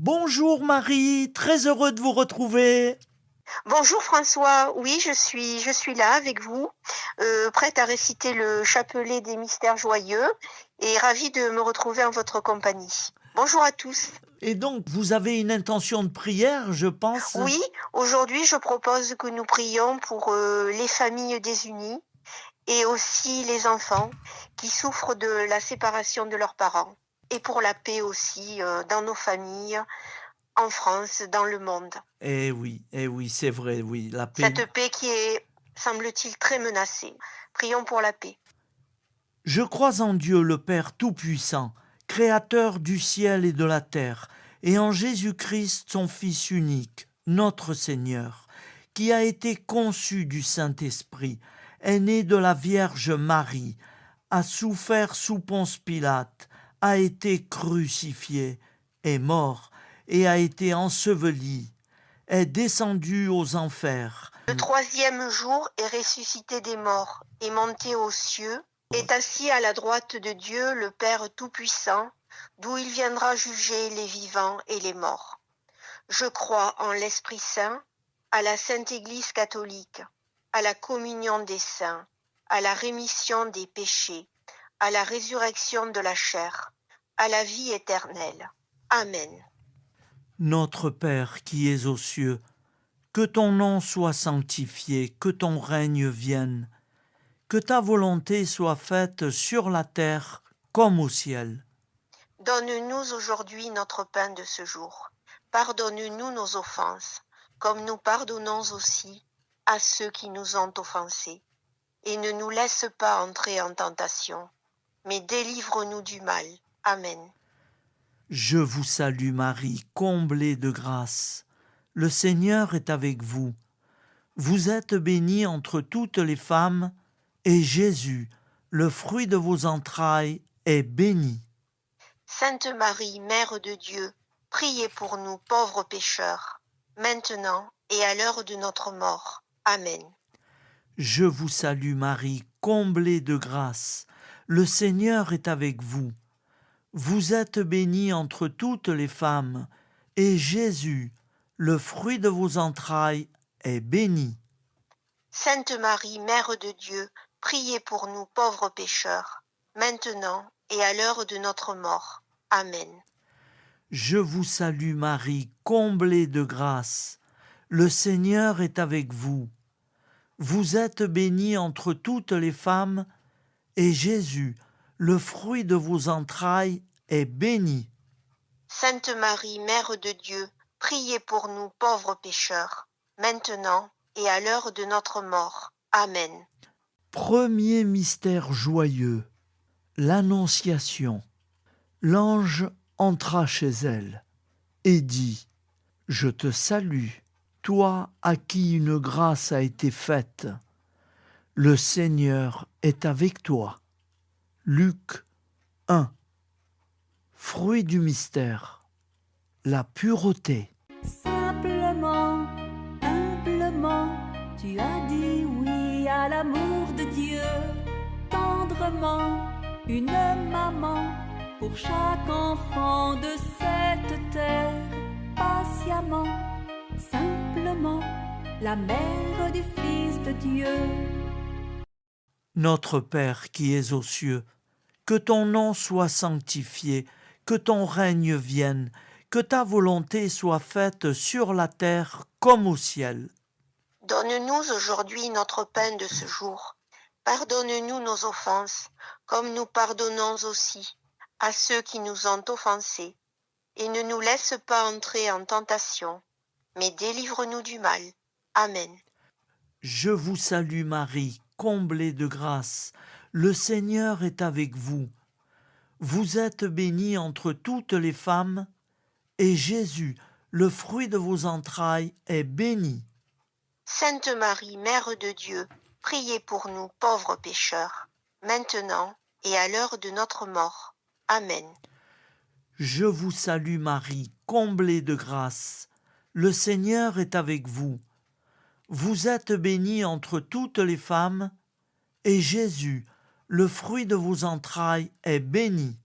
Bonjour Marie, très heureux de vous retrouver. Bonjour François, oui, je suis là avec vous, prête à réciter le chapelet des mystères joyeux et ravie de me retrouver en votre compagnie. Bonjour à tous. Et donc, vous avez une intention de prière, je pense. Oui, aujourd'hui, je propose que nous prions pour les familles désunies et aussi les enfants qui souffrent de la séparation de leurs parents et pour la paix aussi dans nos familles, en France, dans le monde. Eh oui, c'est vrai, oui, la paix. Cette paix qui est, semble-t-il, très menacée. Prions pour la paix. Je crois en Dieu le Père Tout-Puissant, Créateur du ciel et de la terre, et en Jésus-Christ, son Fils unique, notre Seigneur, qui a été conçu du Saint-Esprit, est né de la Vierge Marie, a souffert sous Ponce Pilate, a été crucifié, est mort et a été enseveli, est descendu aux enfers. Le troisième jour est ressuscité des morts, est monté aux cieux, est assis à la droite de Dieu, le Père Tout-Puissant, d'où il viendra juger les vivants et les morts. Je crois en l'Esprit Saint, à la Sainte Église catholique, à la communion des saints, à la rémission des péchés, à la résurrection de la chair, à la vie éternelle. Amen. Notre Père qui es aux cieux, que ton nom soit sanctifié, que ton règne vienne, que ta volonté soit faite sur la terre comme au ciel. Donne-nous aujourd'hui notre pain de ce jour. Pardonne-nous nos offenses, comme nous pardonnons aussi à ceux qui nous ont offensés. Et ne nous laisse pas entrer en tentation, mais délivre-nous du mal. Amen. Je vous salue Marie, comblée de grâce. Le Seigneur est avec vous. Vous êtes bénie entre toutes les femmes, et Jésus, le fruit de vos entrailles, est béni. Sainte Marie, Mère de Dieu, priez pour nous pauvres pécheurs, maintenant et à l'heure de notre mort. Amen. Je vous salue Marie, comblée de grâce. Le Seigneur est avec vous. Vous êtes bénie entre toutes les femmes, et Jésus, le fruit de vos entrailles, est béni. Sainte Marie, Mère de Dieu, priez pour nous pauvres pécheurs, maintenant et à l'heure de notre mort. Amen. Je vous salue Marie, comblée de grâce. Le Seigneur est avec vous. Vous êtes bénie entre toutes les femmes, et Jésus, le fruit de vos entrailles, est béni. Sainte Marie, Mère de Dieu, priez pour nous pauvres pécheurs, maintenant et à l'heure de notre mort. Amen. Premier mystère joyeux, l'Annonciation. L'ange entra chez elle et dit : « Je te salue, toi à qui une grâce a été faite. Le Seigneur est avec toi. » Luc 1. Fruit du mystère, la pureté. Simplement, humblement, tu as dit oui à l'amour de Dieu. Tendrement, une maman pour chaque enfant de cette terre. Patiemment, simplement, la mère du Fils de Dieu. Notre Père qui es aux cieux, que ton nom soit sanctifié, que ton règne vienne, que ta volonté soit faite sur la terre comme au ciel. Donne-nous aujourd'hui notre pain de ce jour. Pardonne-nous nos offenses, comme nous pardonnons aussi à ceux qui nous ont offensés. Et ne nous laisse pas entrer en tentation, mais délivre-nous du mal. Amen. Je vous salue Marie, comblée de grâce. Le Seigneur est avec vous. Vous êtes bénie entre toutes les femmes, et Jésus, le fruit de vos entrailles, est béni. Sainte Marie, Mère de Dieu, priez pour nous pauvres pécheurs, maintenant et à l'heure de notre mort. Amen. Je vous salue Marie, comblée de grâce. Le Seigneur est avec vous. Vous êtes bénie entre toutes les femmes, et Jésus, le fruit de vos entrailles, est béni.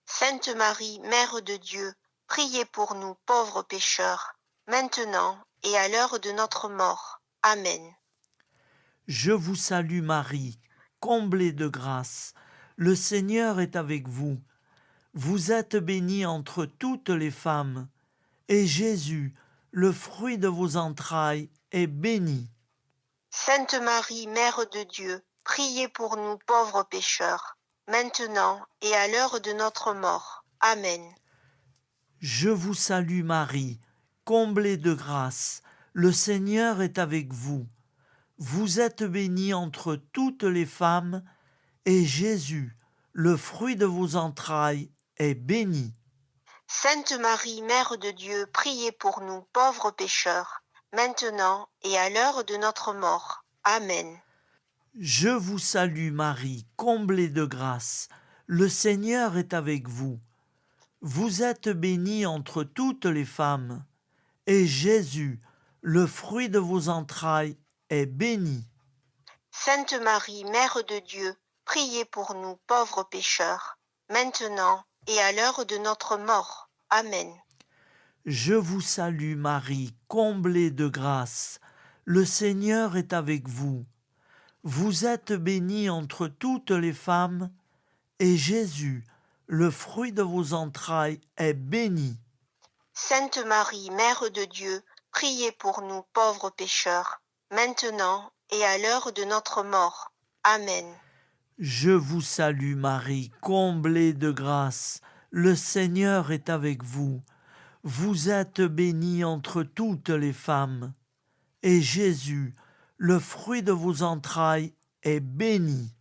Sainte Marie, Mère de Dieu, priez pour nous pauvres pécheurs, maintenant et à l'heure de notre mort. Amen. Je vous salue Marie, comblée de grâce. Le Seigneur est avec vous. Vous êtes bénie entre toutes les femmes, et Jésus, le fruit de vos entrailles, est béni. Sainte Marie, Mère de Dieu, priez pour nous pauvres pécheurs, maintenant et à l'heure de notre mort. Amen. Je vous salue Marie, comblée de grâce. Le Seigneur est avec vous. Vous êtes bénie entre toutes les femmes, et Jésus, le fruit de vos entrailles, est béni. Sainte Marie, Mère de Dieu, priez pour nous pauvres pécheurs, maintenant et à l'heure de notre mort. Amen. Je vous salue Marie, comblée de grâce. Le Seigneur est avec vous. Vous êtes bénie entre toutes les femmes, et Jésus, le fruit de vos entrailles, est béni. Sainte Marie, Mère de Dieu, priez pour nous pauvres pécheurs, maintenant et à l'heure de notre mort. Amen. Je vous salue Marie, comblée de grâce. Le Seigneur est avec vous. Vous êtes bénie entre toutes les femmes, et Jésus, le fruit de vos entrailles, est béni. Sainte Marie, Mère de Dieu, priez pour nous pauvres pécheurs, maintenant et à l'heure de notre mort. Amen. Je vous salue Marie, comblée de grâce. Le Seigneur est avec vous. Vous êtes bénie entre toutes les femmes, et Jésus, le fruit de vos entrailles, est béni.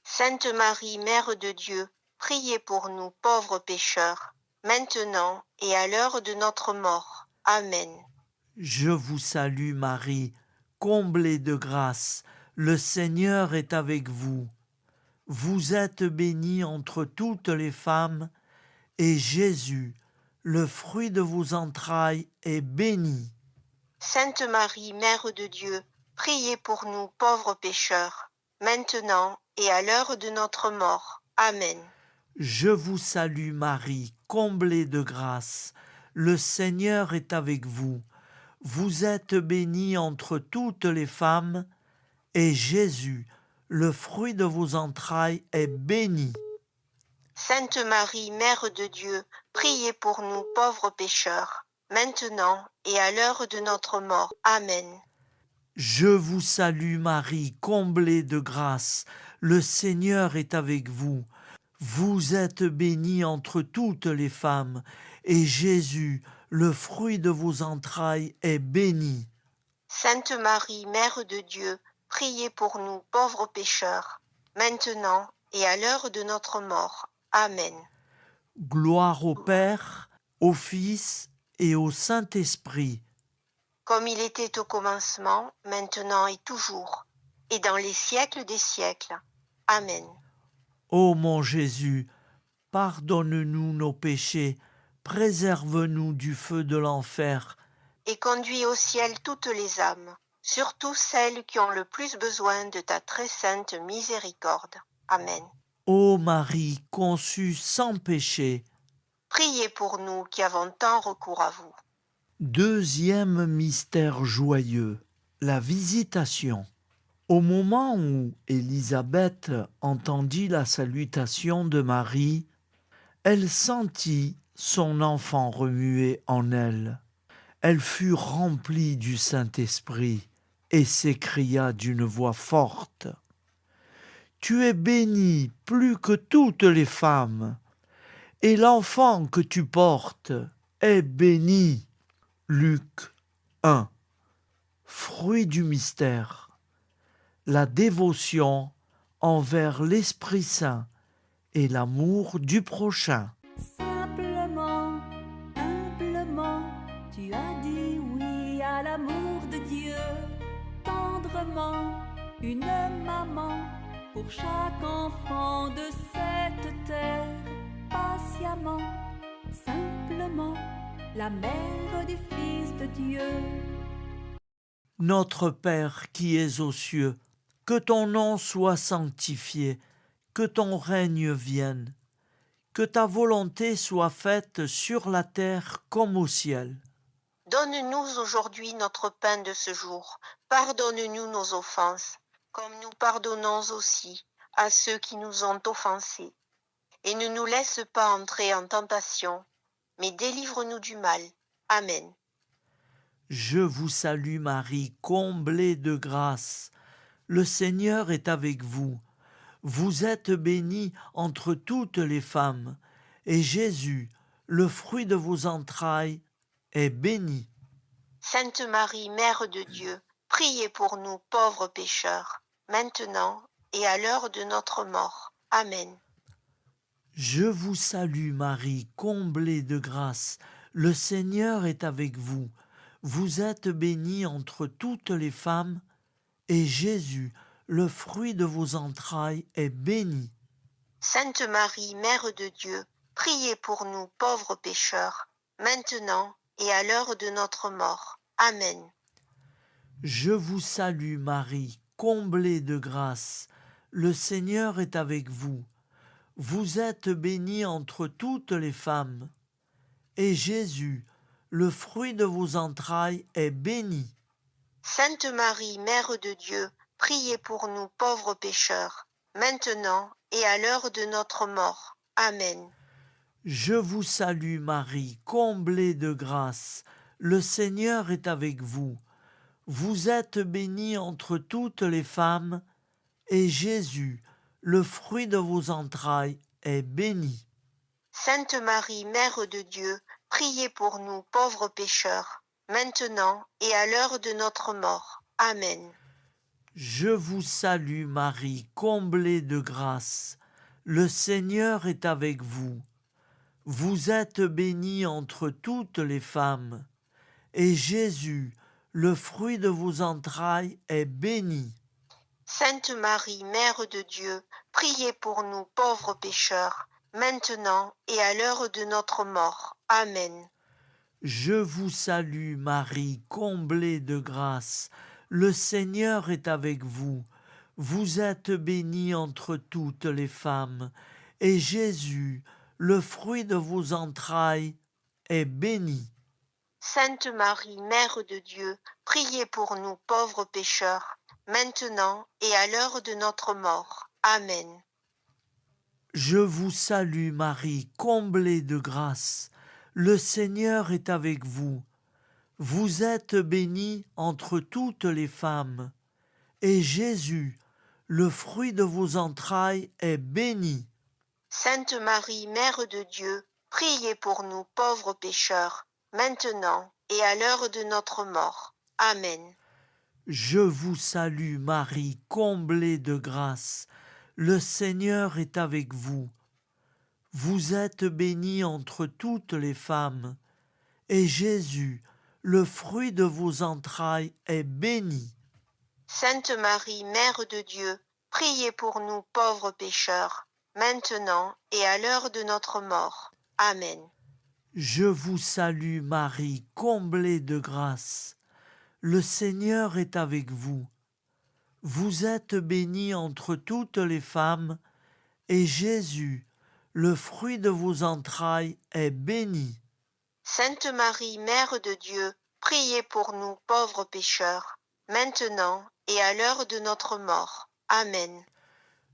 Sainte Marie, Mère de Dieu, priez pour nous pauvres pécheurs, maintenant et à l'heure de notre mort. Amen. Je vous salue Marie, comblée de grâce. Le Seigneur est avec vous. Vous êtes bénie entre toutes les femmes, et Jésus, le fruit de vos entrailles, est béni. Sainte Marie, Mère de Dieu, priez pour nous pauvres pécheurs, maintenant et à l'heure de notre mort. Amen. Je vous salue Marie, comblée de grâce. Le Seigneur est avec vous. Vous êtes bénie entre toutes les femmes, et Jésus, le fruit de vos entrailles, est béni. Sainte Marie, Mère de Dieu, priez pour nous pauvres pécheurs, maintenant et à l'heure de notre mort. Amen. Je vous salue Marie, comblée de grâce. Le Seigneur est avec vous. Vous êtes bénie entre toutes les femmes, et Jésus, le fruit de vos entrailles, est béni. Sainte Marie, Mère de Dieu, priez pour nous pauvres pécheurs, maintenant et à l'heure de notre mort. Amen. Gloire au Père, au Fils et au Saint-Esprit. Comme il était au commencement, maintenant et toujours, et dans les siècles des siècles. Amen. Ô mon Jésus, pardonne-nous nos péchés, préserve-nous du feu de l'enfer, Et conduis au ciel toutes les âmes, surtout celles qui ont le plus besoin de ta très sainte miséricorde. Amen. ô Marie conçue sans péché. Priez pour nous qui avons tant recours à vous. Deuxième mystère joyeux, la visitation. Au moment où Élisabeth entendit la salutation de Marie, elle sentit son enfant remuer en elle. Elle fut remplie du Saint-Esprit et s'écria d'une voix forte: « Tu es bénie plus que toutes les femmes, et l'enfant que tu portes est béni. » Luc 1. Fruit du mystère, la dévotion envers l'Esprit Saint et l'amour du prochain. Simplement, humblement, tu as dit oui à l'amour de Dieu. Tendrement, une maman pour chaque enfant de cette terre. Patiemment, simplement, la mère du Fils de Dieu. Notre Père qui es aux cieux, que ton nom soit sanctifié, que ton règne vienne, que ta volonté soit faite sur la terre comme au ciel. Donne-nous aujourd'hui notre pain de ce jour. Pardonne-nous nos offenses, comme nous pardonnons aussi à ceux qui nous ont offensés. Et ne nous laisse pas entrer en tentation, mais délivre-nous du mal. Amen. Je vous salue Marie, comblée de grâce. Le Seigneur est avec vous. Vous êtes bénie entre toutes les femmes, et Jésus, le fruit de vos entrailles, est béni. Sainte Marie, Mère de Dieu, priez pour nous pauvres pécheurs, maintenant et à l'heure de notre mort. Amen. Je vous salue Marie, comblée de grâce. Le Seigneur est avec vous. Vous êtes bénie entre toutes les femmes, et Jésus, le fruit de vos entrailles, est béni. Sainte Marie, Mère de Dieu, priez pour nous pauvres pécheurs, maintenant et à l'heure de notre mort. Amen. Je vous salue Marie, comblée de grâce. Le Seigneur est avec vous. Vous êtes bénie entre toutes les femmes, et Jésus, le fruit de vos entrailles, est béni. Sainte Marie, Mère de Dieu, priez pour nous pauvres pécheurs, maintenant et à l'heure de notre mort. Amen. Je vous salue Marie, comblée de grâce. Le Seigneur est avec vous. Vous êtes bénie entre toutes les femmes, et Jésus, le fruit de vos entrailles, est béni. Sainte Marie, Mère de Dieu, priez pour nous pauvres pécheurs, maintenant et à l'heure de notre mort. Amen. Je vous salue Marie, comblée de grâce. Le Seigneur est avec vous. Vous êtes bénie entre toutes les femmes, et Jésus, le fruit de vos entrailles, est béni. Sainte Marie, Mère de Dieu, priez pour nous pauvres pécheurs, maintenant et à l'heure de notre mort. Amen. Je vous salue Marie, comblée de grâce. Le Seigneur est avec vous. Vous êtes bénie entre toutes les femmes, et Jésus, le fruit de vos entrailles, est béni. Sainte Marie, Mère de Dieu, priez pour nous pauvres pécheurs, maintenant et à l'heure de notre mort. Amen. Je vous salue Marie, comblée de grâce. Le Seigneur est avec vous. Vous êtes bénie entre toutes les femmes, et Jésus, le fruit de vos entrailles, est béni. Sainte Marie, Mère de Dieu, priez pour nous pauvres pécheurs, maintenant et à l'heure de notre mort. Amen. Je vous salue Marie, comblée de grâce. Le Seigneur est avec vous. Vous êtes bénie entre toutes les femmes, et Jésus, le fruit de vos entrailles, est béni. Sainte Marie, Mère de Dieu, priez pour nous pauvres pécheurs, maintenant et à l'heure de notre mort. Amen. Je vous salue Marie, comblée de grâce. Le Seigneur est avec vous. Vous êtes bénie entre toutes les femmes, et Jésus, le fruit de vos entrailles, est béni. Sainte Marie, Mère de Dieu, priez pour nous pauvres pécheurs, maintenant et à l'heure de notre mort. Amen.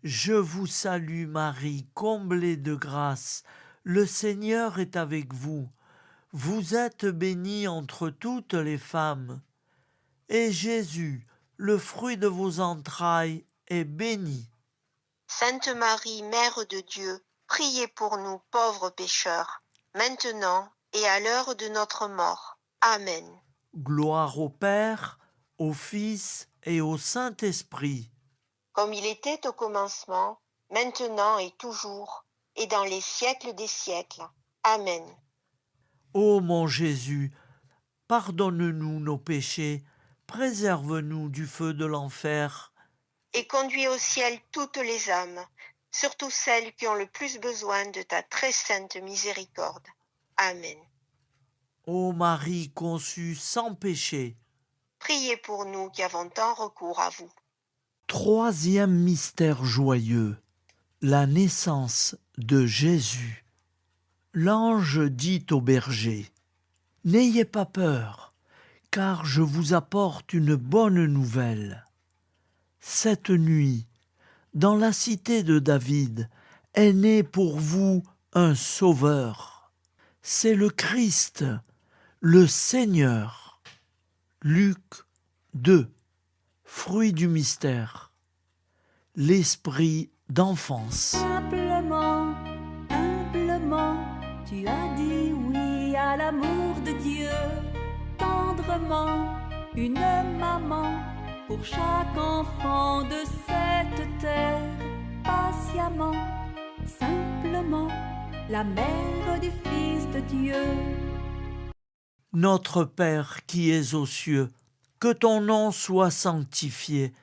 Je vous salue Marie, comblée de grâce. Le Seigneur est avec vous. Vous êtes bénie entre toutes les femmes, et Jésus, le fruit de vos entrailles, est béni. Sainte Marie, Mère de Dieu, priez pour nous pauvres pécheurs, maintenant et à l'heure de notre mort. Amen. Gloire au Père, au Fils et au Saint-Esprit. Comme il était au commencement, maintenant et toujours, et dans les siècles des siècles. Amen. Ô mon Jésus, pardonne-nous nos péchés, préserve-nous du feu de l'enfer, Et conduis au ciel toutes les âmes, surtout celles qui ont le plus besoin de ta très sainte miséricorde. Amen. ô Marie conçue sans péché. Priez pour nous qui avons tant recours à vous. Troisième mystère joyeux, la naissance de Jésus. L'ange dit au berger, « N'ayez pas peur, car je vous apporte une bonne nouvelle. Cette nuit, dans la cité de David, est né pour vous un sauveur. C'est le Christ, le Seigneur. » Luc 2, fruit du mystère. L'esprit d'enfance. Simplement, humblement, tu as dit oui à l'amour de Dieu. Tendrement, une maman pour chaque enfant de cette terre. Patiemment, simplement, la mère du Fils de Dieu. Notre Père qui es aux cieux, que ton nom soit sanctifié,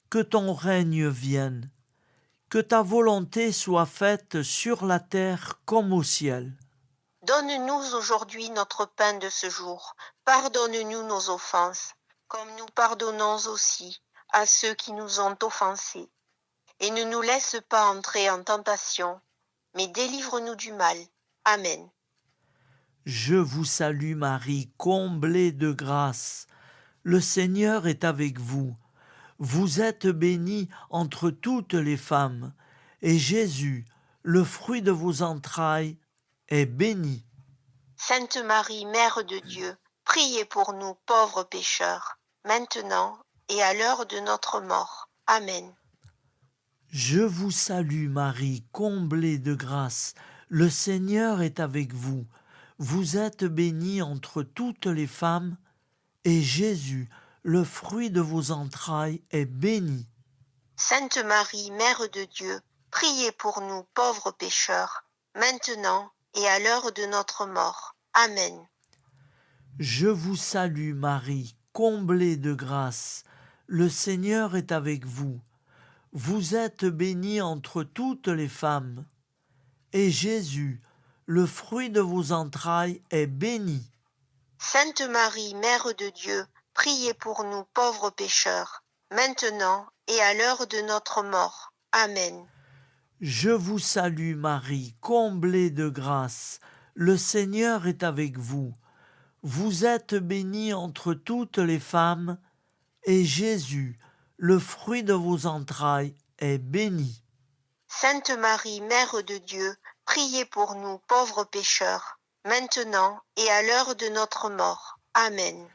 que ton règne vienne, que ta volonté soit faite sur la terre comme au ciel. Donne-nous aujourd'hui notre pain de ce jour. Pardonne-nous nos offenses, comme nous pardonnons aussi à ceux qui nous ont offensés. Et ne nous laisse pas entrer en tentation, mais délivre-nous du mal. Amen. Je vous salue Marie, comblée de grâce. Le Seigneur est avec vous. Vous êtes bénie entre toutes les femmes, et Jésus, le fruit de vos entrailles, est béni. Sainte Marie, Mère de Dieu, priez pour nous pauvres pécheurs, maintenant et à l'heure de notre mort. Amen. Je vous salue Marie, comblée de grâce. Le Seigneur est avec vous. Vous êtes bénie entre toutes les femmes, et Jésus, le fruit de vos entrailles, est béni. Sainte Marie, Mère de Dieu, priez pour nous pauvres pécheurs, maintenant et à l'heure de notre mort. Amen. Je vous salue Marie, comblée de grâce. Le Seigneur est avec vous. Vous êtes bénie entre toutes les femmes, et Jésus, le fruit de vos entrailles, est béni. Sainte Marie, Mère de Dieu, priez pour nous pauvres pécheurs, maintenant et à l'heure de notre mort. Amen. Je vous salue Marie, comblée de grâce. Le Seigneur est avec vous. Vous êtes bénie entre toutes les femmes, et Jésus, le fruit de vos entrailles, est béni. Sainte Marie, Mère de Dieu, priez pour nous pauvres pécheurs, maintenant et à l'heure de notre mort. Amen.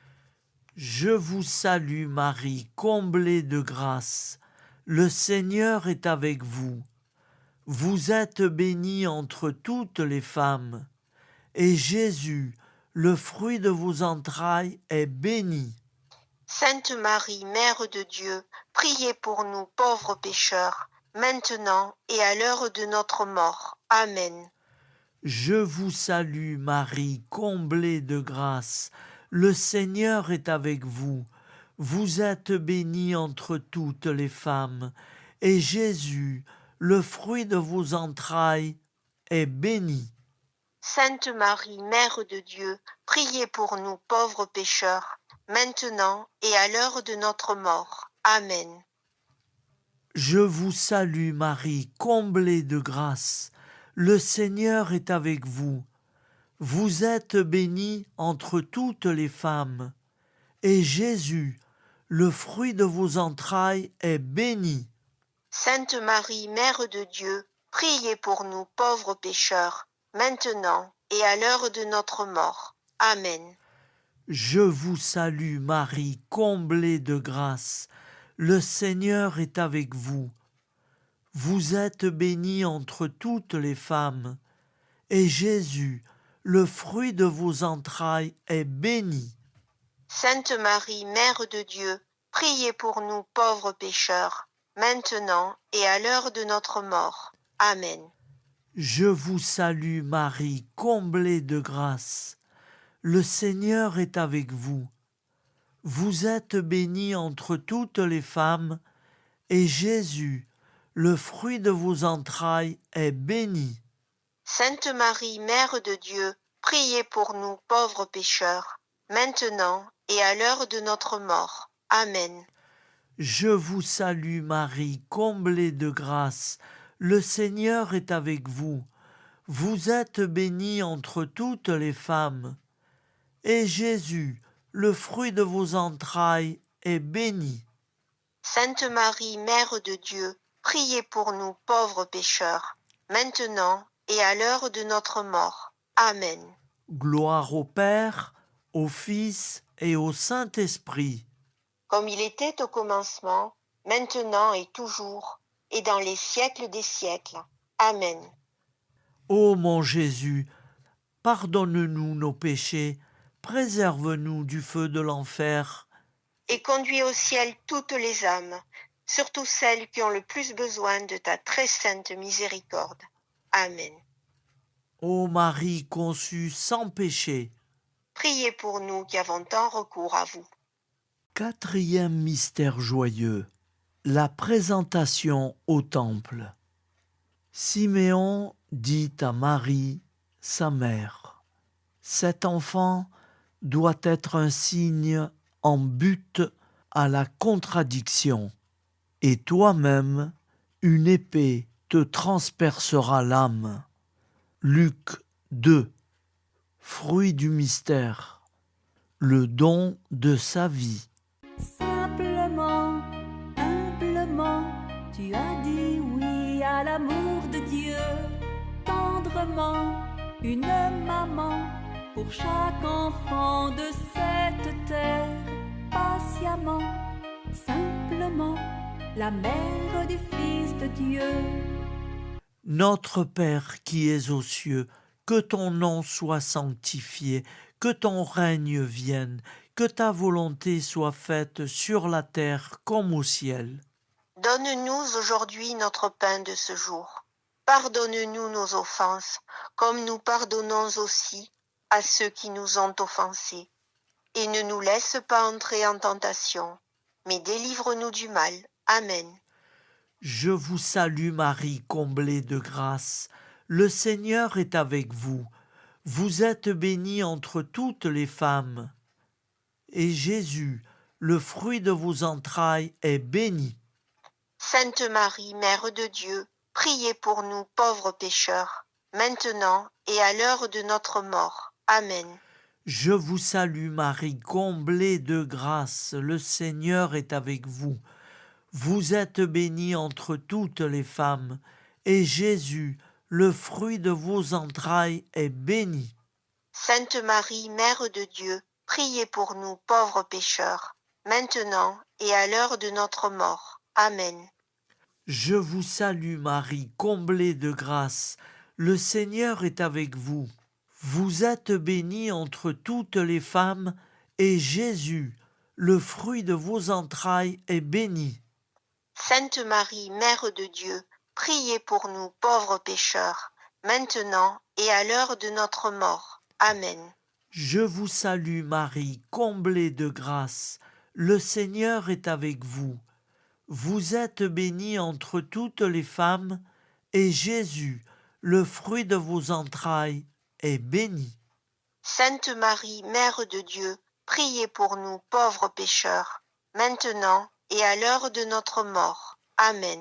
Je vous salue Marie, comblée de grâce. Le Seigneur est avec vous. Vous êtes bénie entre toutes les femmes, et Jésus, le fruit de vos entrailles, est béni. Sainte Marie, Mère de Dieu, priez pour nous pauvres pécheurs, maintenant et à l'heure de notre mort. Amen. Je vous salue Marie, comblée de grâce. Le Seigneur est avec vous. Vous êtes bénie entre toutes les femmes, et Jésus, le fruit de vos entrailles, est béni. Sainte Marie, Mère de Dieu, priez pour nous pauvres pécheurs, maintenant et à l'heure de notre mort. Amen. Je vous salue Marie, comblée de grâce. Le Seigneur est avec vous. Vous êtes bénie entre toutes les femmes, et Jésus, le fruit de vos entrailles, est béni. Sainte Marie, Mère de Dieu, priez pour nous pauvres pécheurs, maintenant et à l'heure de notre mort. Amen. Je vous salue Marie, comblée de grâce. Le Seigneur est avec vous. Vous êtes bénie entre toutes les femmes, et Jésus, le fruit de vos entrailles, est béni. Sainte Marie, Mère de Dieu, priez pour nous pauvres pécheurs, maintenant et à l'heure de notre mort. Amen. Je vous salue Marie, comblée de grâce. Le Seigneur est avec vous. Vous êtes bénie entre toutes les femmes, et Jésus, le fruit de vos entrailles, est béni. Sainte Marie, Mère de Dieu, priez pour nous pauvres pécheurs, maintenant et à l'heure de notre mort. Amen. Je vous salue Marie, comblée de grâce. Le Seigneur est avec vous. Vous êtes bénie entre toutes les femmes, et Jésus, le fruit de vos entrailles, est béni. Sainte Marie, Mère de Dieu, priez pour nous pauvres pécheurs, maintenant et à l'heure de notre mort. Amen. Gloire au Père, au Fils et au Saint-Esprit. Comme il était au commencement, maintenant et toujours, et dans les siècles des siècles. Amen. Ô mon Jésus, pardonne-nous nos péchés, préserve-nous du feu de l'enfer, Et conduis au ciel toutes les âmes, surtout celles qui ont le plus besoin de ta très sainte miséricorde. Amen. ô Marie conçue sans péché. Priez pour nous qui avons tant recours à vous. Quatrième mystère joyeux, la présentation au temple. Siméon dit à Marie, sa mère, « Cet enfant doit être un signe en but à la contradiction, et toi-même, une épée te transpercera l'âme. » Luc 2. Fruit du mystère, le don de sa vie. Simplement, humblement, tu as dit oui à l'amour de Dieu. Tendrement, une maman pour chaque enfant de cette terre. Patiemment, simplement, la mère du Fils de Dieu. Notre Père qui es aux cieux, que ton nom soit sanctifié, que ton règne vienne, que ta volonté soit faite sur la terre comme au ciel. Donne-nous aujourd'hui notre pain de ce jour. Pardonne-nous nos offenses, comme nous pardonnons aussi à ceux qui nous ont offensés. Et ne nous laisse pas entrer en tentation, mais délivre-nous du mal. Amen. Je vous salue Marie, comblée de grâce. Le Seigneur est avec vous. Vous êtes bénie entre toutes les femmes. Et Jésus, le fruit de vos entrailles, est béni. Sainte Marie, Mère de Dieu, priez pour nous pauvres pécheurs, maintenant et à l'heure de notre mort. Amen. Je vous salue Marie, comblée de grâce. Le Seigneur est avec vous. Vous êtes bénie entre toutes les femmes, et Jésus, le fruit de vos entrailles, est béni. Sainte Marie, Mère de Dieu, priez pour nous pauvres pécheurs, maintenant et à l'heure de notre mort. Amen. Je vous salue Marie, comblée de grâce. Le Seigneur est avec vous. Vous êtes bénie entre toutes les femmes, et Jésus, le fruit de vos entrailles, est béni. Sainte Marie, Mère de Dieu, priez pour nous pauvres pécheurs, maintenant et à l'heure de notre mort. Amen. Je vous salue Marie, comblée de grâce. Le Seigneur est avec vous. Vous êtes bénie entre toutes les femmes, et Jésus, le fruit de vos entrailles, est béni. Sainte Marie, Mère de Dieu, priez pour nous pauvres pécheurs, maintenant et à l'heure de notre mort. Amen.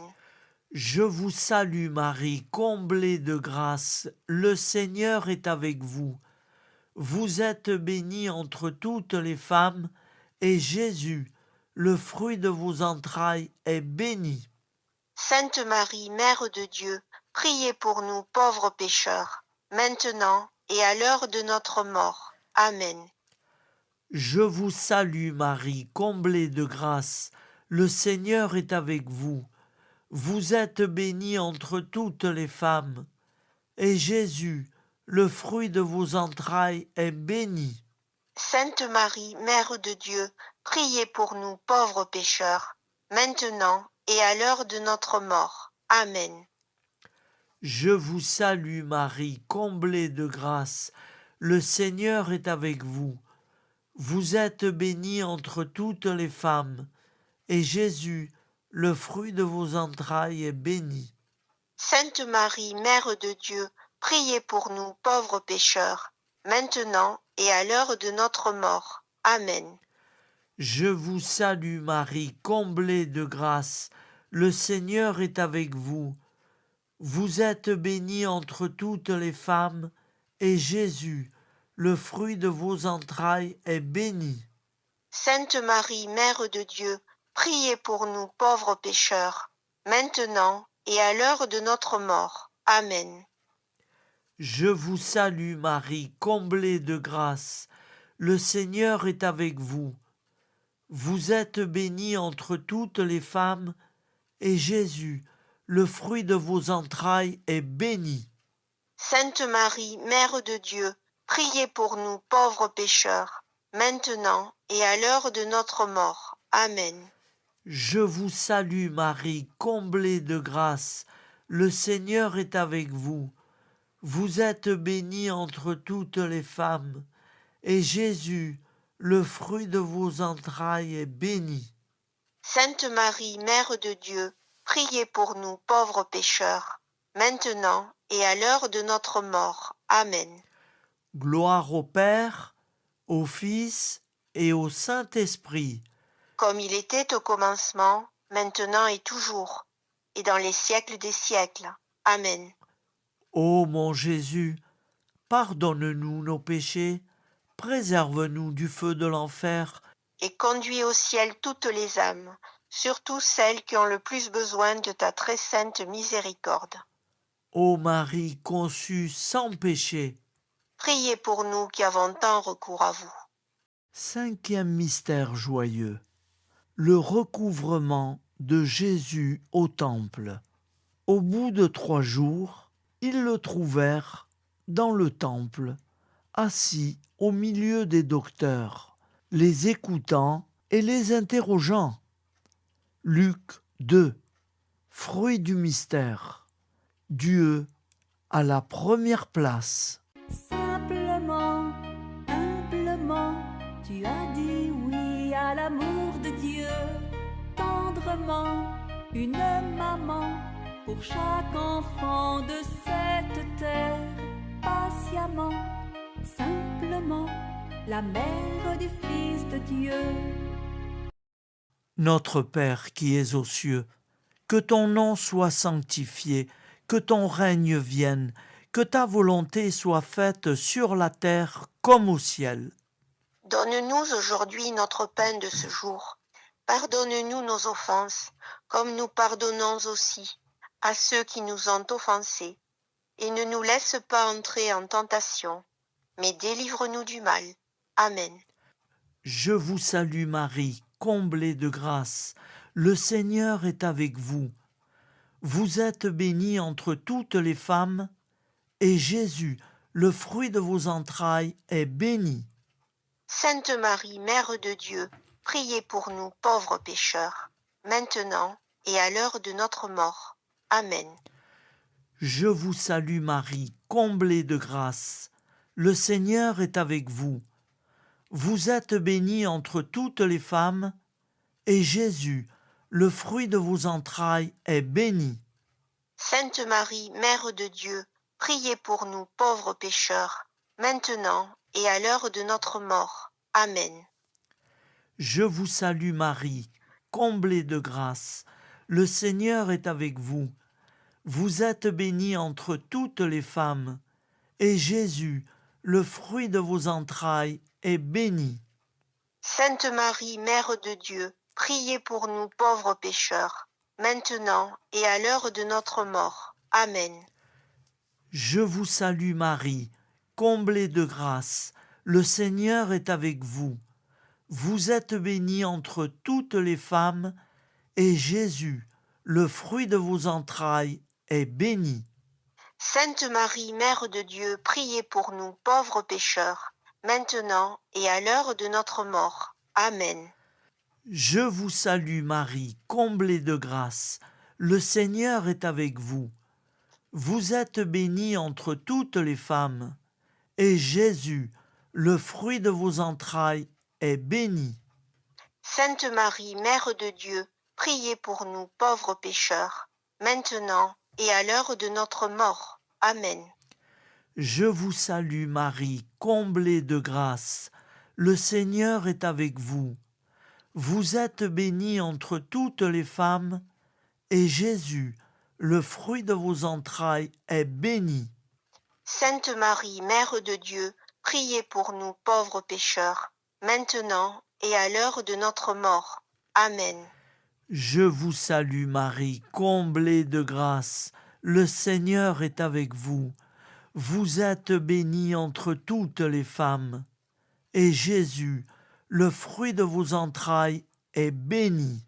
Je vous salue Marie, comblée de grâce. Le Seigneur est avec vous. Vous êtes bénie entre toutes les femmes, et Jésus, le fruit de vos entrailles, est béni. Sainte Marie, Mère de Dieu, priez pour nous pauvres pécheurs, maintenant et à l'heure de notre mort. Amen. Je vous salue Marie, comblée de grâce. Le Seigneur est avec vous. Vous êtes bénie entre toutes les femmes, et Jésus, le fruit de vos entrailles, est béni. Sainte Marie, Mère de Dieu, priez pour nous pauvres pécheurs, maintenant et à l'heure de notre mort. Amen. Je vous salue Marie, comblée de grâce. Le Seigneur est avec vous. Vous êtes bénie entre toutes les femmes, et Jésus, le fruit de vos entrailles, est béni. Sainte Marie, Mère de Dieu, priez pour nous pauvres pécheurs, maintenant et à l'heure de notre mort. Amen. Je vous salue Marie, comblée de grâce. Le Seigneur est avec vous. Vous êtes bénie entre toutes les femmes, et Jésus, le fruit de vos entrailles, est béni. Sainte Marie, Mère de Dieu, priez pour nous pauvres pécheurs, maintenant et à l'heure de notre mort. Amen. Je vous salue Marie, comblée de grâce. Le Seigneur est avec vous. Vous êtes bénie entre toutes les femmes, et Jésus, le fruit de vos entrailles, est béni. Sainte Marie, Mère de Dieu, priez pour nous pauvres pécheurs, maintenant et à l'heure de notre mort. Amen. Je vous salue Marie, comblée de grâce. Le Seigneur est avec vous. Vous êtes bénie entre toutes les femmes, et Jésus, le fruit de vos entrailles, est béni. Sainte Marie, Mère de Dieu, priez pour nous pauvres pécheurs, maintenant et à l'heure de notre mort. Amen. Gloire au Père, au Fils et au Saint-Esprit, Comme il était au commencement, maintenant et toujours, et dans les siècles des siècles. Amen. Ô mon Jésus, pardonne-nous nos péchés, préserve-nous du feu de l'enfer, Et conduis au ciel toutes les âmes, surtout celles qui ont le plus besoin de ta très sainte miséricorde. ô Marie conçue sans péché. Priez pour nous qui avons tant recours à vous. Cinquième mystère joyeux, le recouvrement de Jésus au temple. Au bout de 3 jours, ils le trouvèrent dans le temple, assis au milieu des docteurs, les écoutant et les interrogeant. Luc 2, fruit du mystère. Dieu à la première place. Simplement, humblement, tu as dit oui à l'amour de Dieu. Tendrement, une maman pour chaque enfant de cette terre. Patiemment, simplement, la mère du Fils de Dieu. Notre Père qui es aux cieux, que ton nom soit sanctifié, que ton règne vienne, que ta volonté soit faite sur la terre comme au ciel. Donne-nous aujourd'hui notre pain de ce jour. Pardonne-nous nos offenses, comme nous pardonnons aussi à ceux qui nous ont offensés. Et ne nous laisse pas entrer en tentation, mais délivre-nous du mal. Amen. Je vous salue Marie, comblée de grâce. Le Seigneur est avec vous. Vous êtes bénie entre toutes les femmes, et Jésus, le fruit de vos entrailles, est béni. Sainte Marie, Mère de Dieu, priez pour nous pauvres pécheurs, maintenant et à l'heure de notre mort. Amen. Je vous salue Marie, comblée de grâce. Le Seigneur est avec vous. Vous êtes bénie entre toutes les femmes, et Jésus, le fruit de vos entrailles, est béni. Sainte Marie, Mère de Dieu, priez pour nous pauvres pécheurs, maintenant et à l'heure de notre mort. Amen. Je vous salue Marie, comblée de grâce. Le Seigneur est avec vous. Vous êtes bénie entre toutes les femmes, et Jésus, le fruit de vos entrailles, est béni. Sainte Marie, Mère de Dieu, priez pour nous pauvres pécheurs, maintenant et à l'heure de notre mort. Amen. Je vous salue Marie, comblée de grâce. Le Seigneur est avec vous. Vous êtes bénie entre toutes les femmes, et Jésus, le fruit de vos entrailles, est béni. Sainte Marie, Mère de Dieu, priez pour nous pauvres pécheurs, maintenant et à l'heure de notre mort. Amen. Je vous salue Marie, comblée de grâce. Le Seigneur est avec vous. Vous êtes bénie entre toutes les femmes, et Jésus, le fruit de vos entrailles, est béni. Sainte Marie, Mère de Dieu, priez pour nous pauvres pécheurs, maintenant et à l'heure de notre mort. Amen. Je vous salue Marie, comblée de grâce. Le Seigneur est avec vous. Vous êtes bénie entre toutes les femmes, et Jésus, le fruit de vos entrailles est béni. Sainte Marie, Mère de Dieu, priez pour nous pauvres pécheurs, maintenant et à l'heure de notre mort. Amen. Je vous salue Marie, comblée de grâce. Le Seigneur est avec vous. Vous êtes bénie entre toutes les femmes. Et Jésus, le fruit de vos entrailles, est béni.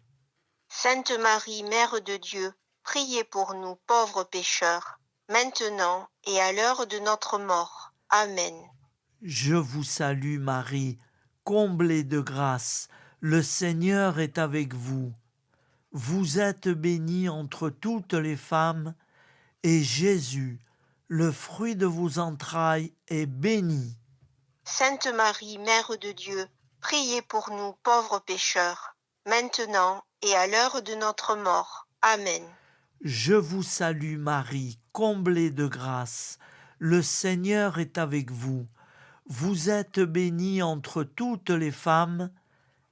Sainte Marie, Mère de Dieu, priez pour nous pauvres pécheurs, maintenant et à l'heure de notre mort. Amen. Je vous salue Marie, comblée de grâce. Le Seigneur est avec vous. Vous êtes bénie entre toutes les femmes, et Jésus, le fruit de vos entrailles, est béni. Sainte Marie, Mère de Dieu, priez pour nous pauvres pécheurs, maintenant et à l'heure de notre mort. Amen. Je vous salue Marie, comblée de grâce. Le Seigneur est avec vous. Vous êtes bénie entre toutes les femmes,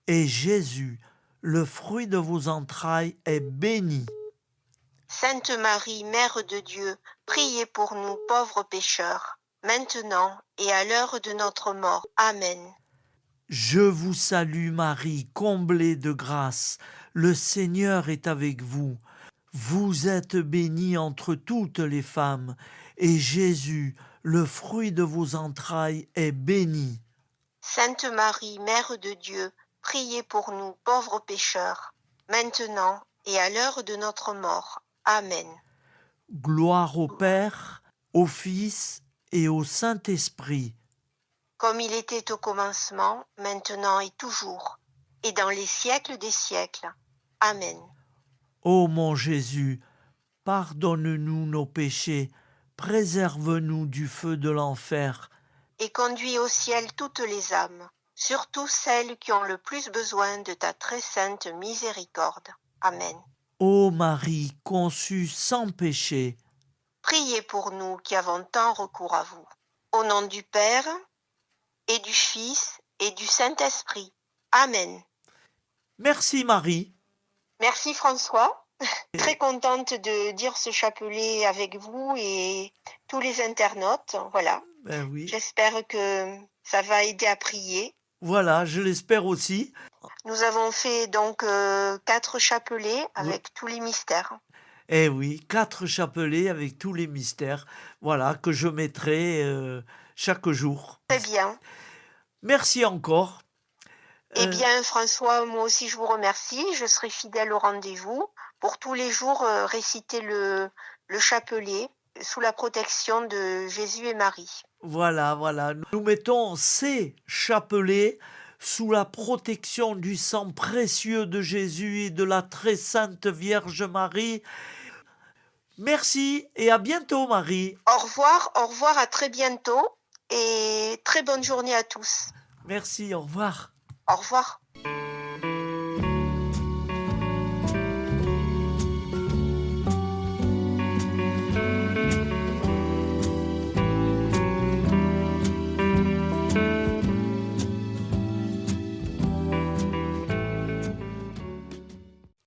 et Jésus, le fruit de vos entrailles, est béni. Sainte Marie, Mère de Dieu, priez pour nous pauvres pécheurs, maintenant et à l'heure de notre mort. Amen. Je vous salue Marie, comblée de grâce. Le Seigneur est avec vous. Vous êtes bénie entre toutes les femmes, et Jésus, le fruit de vos entrailles, est béni. Sainte Marie, Mère de Dieu, priez pour nous pauvres pécheurs, maintenant et à l'heure de notre mort. Amen. Gloire au Père, au Fils et au Saint-Esprit. Comme il était au commencement, maintenant et toujours, et dans les siècles des siècles. Amen. Ô mon Jésus, pardonne-nous nos péchés, préserve-nous du feu de l'enfer, Et conduis au ciel toutes les âmes, surtout celles qui ont le plus besoin de ta très sainte miséricorde. Amen. ô Marie conçue sans péché. Priez pour nous qui avons tant recours à vous. Au nom du Père, et du Fils, et du Saint-Esprit. Amen. Merci Marie. Merci François. Très contente de dire ce chapelet avec vous et tous les internautes. Voilà. Ben oui. J'espère que ça va aider à prier. Voilà, je l'espère aussi. Nous avons fait donc 4 chapelets avec tous les mystères. Eh oui, 4 chapelets avec tous les mystères, voilà, que je mettrai chaque jour. Très bien. Merci encore. Eh bien, François, moi aussi, je vous remercie. Je serai fidèle au rendez-vous pour tous les jours réciter le chapelet sous la protection de Jésus et Marie. Voilà, voilà. Nous mettons ces chapelets sous la protection du sang précieux de Jésus et de la très sainte Vierge Marie. Merci et à bientôt, Marie. Au revoir, à très bientôt et très bonne journée à tous. Merci, au revoir. Au revoir.